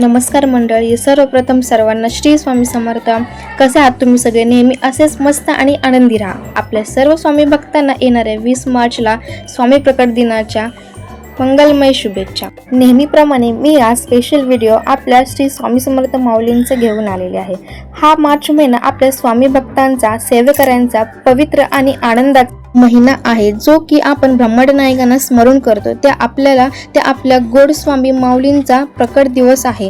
नमस्कार मंडळी, सर्वप्रथम सर्वांना श्री स्वामी समर्थ. कसे आहात तुम्ही सगळे? नेहमी असेच मस्त आणि आनंदी राहा. आपल्या सर्व स्वामी भक्तांना येणाऱ्या 20 मार्चला स्वामी प्रकट दिनाच्या मंगलमय शुभेच्छा. नेहमीप्रमाणे मी आज स्पेशल व्हिडिओ आपल्या श्री स्वामी समर्थ माऊलींचं घेऊन आलेले आहे. हा मार्च महिना आपल्या स्वामी भक्तांचा, सेवेकऱ्यांचा पवित्र आणि आनंदाचा महिना आहे, जो की आपण ब्रह्मांड नायकांना स्मरण करतो. त्या आपल्या गोड स्वामी माऊलींचा प्रकट दिवस आहे.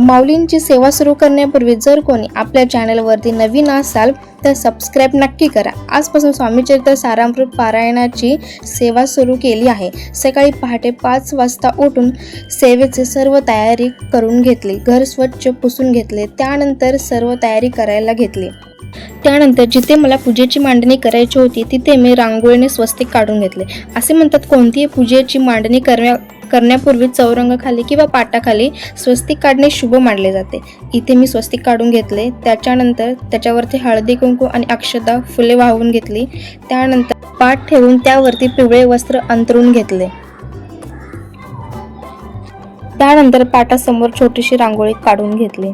माऊलींची सेवा सुरू करण्यापूर्वी जर कोणी आपल्या चॅनलवरती नवीन असाल तर सबस्क्राईब नक्की करा. आजपासून स्वामीचरित्र सारामृत पारायणाची सेवा सुरू केली आहे. सकाळी पहाटे 5 वाजता उठून सेवेची सर्व तयारी करून घेतली. घर स्वच्छ पुसून घेतले. त्यानंतर सर्व तयारी करायला घेतली. त्यानंतर जिथे मला पूजेची मांडणी करायची होती तिथे मी रांगोळीने स्वस्तिक काढून घेतले. असे म्हणतात, कोणतीही पूजेची मांडणी करण्यापूर्वी चौरंगाखाली किंवा पाटाखाली स्वस्तिक काढणे शुभ मानले जाते. इथे मी स्वस्तिक काढून घेतले. त्याच्यानंतर त्याच्यावरती हळदी कुंकू आणि अक्षता फुले वाहून घेतली. त्यानंतर पाट ठेवून त्यावरती पिवळे वस्त्र अंथरून घेतले. त्यानंतर पाटासमोर छोटीशी रांगोळी काढून घेतली.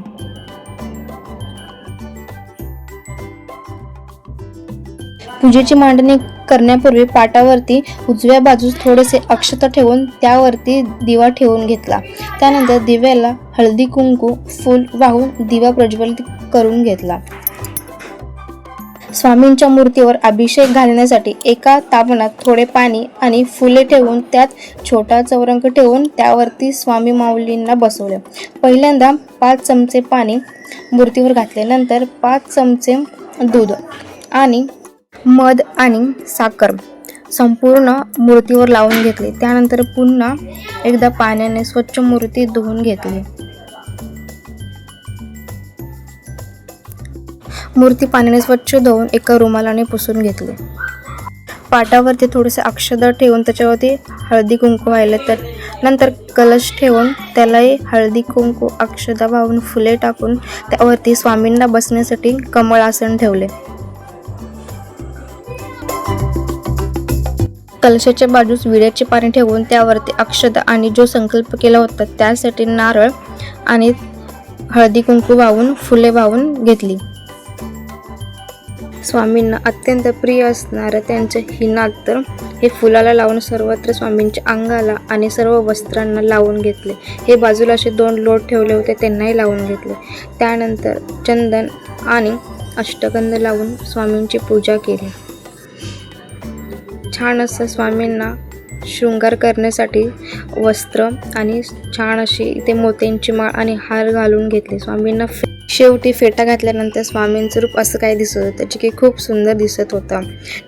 पूजेची मांडणी करण्यापूर्वी पाटावरती उजव्या बाजूस थोडेसे अक्षता ठेवून त्यावरती दिवा ठेवून घेतला. त्यानंतर दिव्याला हळदी कुंकू फूल वाहून दिवा प्रज्वलित करून घेतला. स्वामींच्या मूर्तीवर अभिषेक घालण्यासाठी एका तापणात थोडे पाणी आणि फुले ठेवून त्यात छोटा चौरंग ठेवून त्यावरती स्वामी माऊलींना बसवले. पहिल्यांदा 5 चमचे पाणी मूर्तीवर घातले. नंतर 5 चमचे दूध आणि मध आणि साखर संपूर्ण मूर्तीवर लावून घेतले. त्यानंतर पुन्हा एकदा पाण्याने स्वच्छ मूर्ती धुवून घेतली. मूर्ती पाण्याने स्वच्छ धुवून एका रुमालाने पुसून घेतली. पाटावरती थोडेसे अक्षता ठेवून त्याच्यावरती हळदी कुंकू वाहिले. तर नंतर कलश ठेवून त्यालाही हळदी कुंकू अक्षता वाहून फुले टाकून त्यावरती स्वामींना बसण्यासाठी कमळ आसन ठेवले. कलशाच्या बाजूस विड्याचे पाणी ठेवून त्यावरती अक्षता आणि जो संकल्प केला होता त्यासाठी नारळ आणि हळदी कुंकू वाहून फुले वाहून घेतली. स्वामींना अत्यंत प्रिय असणारं त्यांचे हिनात हे फुलाला लावून सर्वत्र स्वामींच्या अंगाला आणि सर्व वस्त्रांना लावून घेतले. हे बाजूला असे 2 लोट ठेवले होते, त्यांनाही लावून घेतले. त्यानंतर चंदन आणि अष्टगंध लावून स्वामींची पूजा केली. छान असं स्वामींना शृंगार करण्यासाठी वस्त्र आणि छान अशी इथे मोत्यांची माळ आणि हार घालून घेतले. स्वामींना शेवटी फेटा घातल्यानंतर स्वामींचं रूप असं काय दिसत होतं, जे की खूप सुंदर दिसत होतं.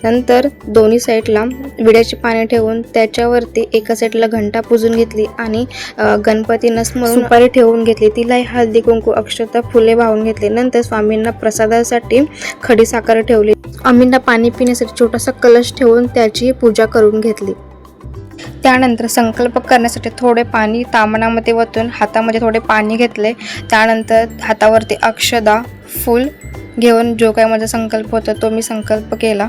नंतर दोन्ही साईडला विड्याचे पाणी ठेवून त्याच्यावरती एका साईडला घंटा पुजून घेतली आणि गणपतींना स्मरून सुपारी ठेवून घेतली. तिलाही हळदी कुंकू अक्षता फुले वाहून घेतले. नंतर स्वामींना प्रसादासाठी खडी साखर ठेवली. स्वामींना पाणी पिण्यासाठी छोटासा कलश ठेवून त्याची पूजा करून घेतली. त्यानंतर संकल्प करण्यासाठी थोडे पाणी तामणामध्ये वतून हातामध्ये थोडे पाणी घेतले. त्यानंतर हातावरती अक्षदा फूल घेऊन जो काही माझा संकल्प होता तो मी संकल्प केला.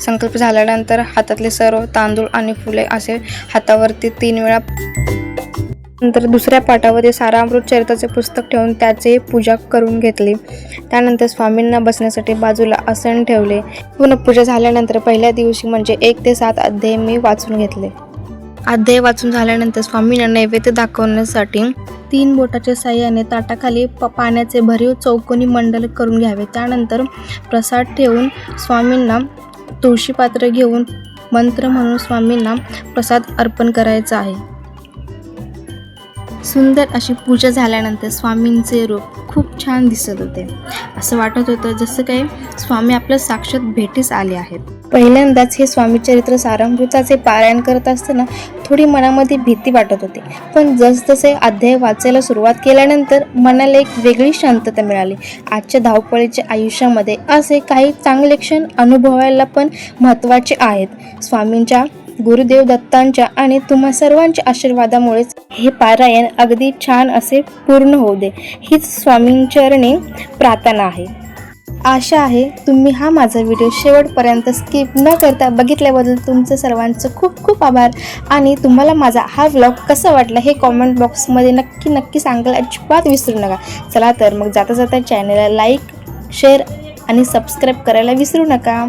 संकल्प झाल्यानंतर हातातले सर्व तांदूळ आणि फुले असे हातावरती 3 वेळा. नंतर दुसऱ्या पाटावरती सारामृत चरित्राचे पुस्तक ठेवून त्याचे पूजा करून घेतली. त्यानंतर स्वामींना बसण्यासाठी बाजूला आसन ठेवले. पूर्ण पूजा झाल्यानंतर पहिल्या दिवशी म्हणजे 1 ते 7 अध्याय मी वाचून घेतले. अध्याय वाचून झाल्यानंतर स्वामींना नैवेद्य दाखवण्यासाठी 3 बोटाच्या साह्याने ताटाखाली पाण्याचे भरीव चौकोनी मंडल करून घ्यावे. त्यानंतर प्रसाद ठेवून स्वामींना तुळशी पात्र घेऊन मंत्र म्हणून स्वामींना प्रसाद अर्पण करायचा आहे. सुंदर अशी पूजा झाल्यानंतर स्वामींचे रूप खूप छान दिसत होते. असं वाटत होतं जसं काही स्वामी आपल्या साक्षात भेटीस आले आहेत. पहिल्यांदाच हे स्वामीचरित्र सारामृताचे पारायण करत असताना थोडी मनामध्ये भीती वाटत होती, पण जसजसे अध्याय वाचायला सुरुवात केल्यानंतर मनाला एक वेगळी शांतता मिळाली. आजच्या धावपळीच्या आयुष्यामध्ये असे काही चांगले क्षण अनुभवायला पण महत्त्वाचे आहेत. स्वामींच्या, गुरुदेव दत्तांच्या आणि तुम्हा सर्वांच्या आशीर्वादामुळेच हे पारायण अगदी छान असे पूर्ण होऊ दे, हीच स्वामींचरणी प्रार्थना आहे. आशा आहे तुम्ही हा माझा व्हिडिओ शेवटपर्यंत स्किप न करता बघितल्याबद्दल तुमचं सर्वांचं खूप खूप आभार. आणि तुम्हाला माझा हा व्लॉग कसा वाटला हे कॉमेंट बॉक्समध्ये नक्की सांगायला अजिबात विसरू नका. चला तर मग जाता चॅनलला लाईक, शेअर आणि सबस्क्राईब करायला विसरू नका.